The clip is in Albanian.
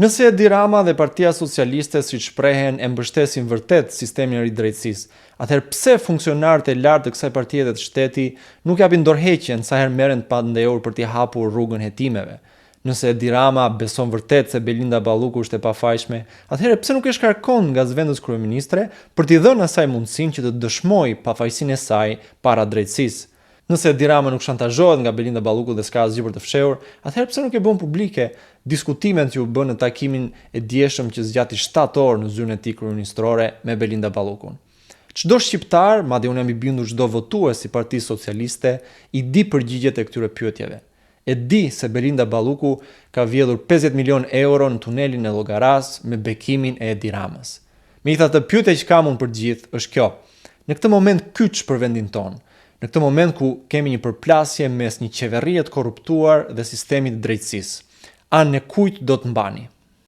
Nëse Edi Rama dhe Partia Socialiste siç shprehen e mbështesin vërtet sistemin e ri drejtësisë, atëherë pse funksionarët e lartë të kësaj partie dhe të shteti nuk japin dorëheqjen sa herë merren pa ndehur për t'i hapur rrugën hetimeve? Nëse Edi Rama beson vërtet se Belinda Balluku është e pafajshme, atëherë pse nuk e shkarkon nga zëvendës kryeministre për t'i dhënë asaj mundësinë që të dëshmojë pafajësinë e saj para drejtësisë? Nëse Edi Rama nuk shantazhohet nga Belinda Balluku dhe s'ka asgjë për të fshehur, atëherë pse nuk e bën publike diskutimet që u bën në takimin e dieshëm që zgjati 7 orë në zyrën e tij kryeministrore me Belinda Ballukun? Çdo shqiptar, madje unë jam i bindur çdo votues i Partisë Socialiste, i di përgjigjet e këtyre pyetjeve. E di se Belinda Balluku ka vjedhur 50 milion euro në tunelin e Llogaras me bekimin e Edi Ramës. Megjithatë, pyetja që kam unë për gjithë është kjo: në këtë moment kyç për vendin tonë, në këtë moment ku kemi një përplasje mes një qeverie të korruptuar dhe sistemit të drejtësisë, anë e kujt do të mbani?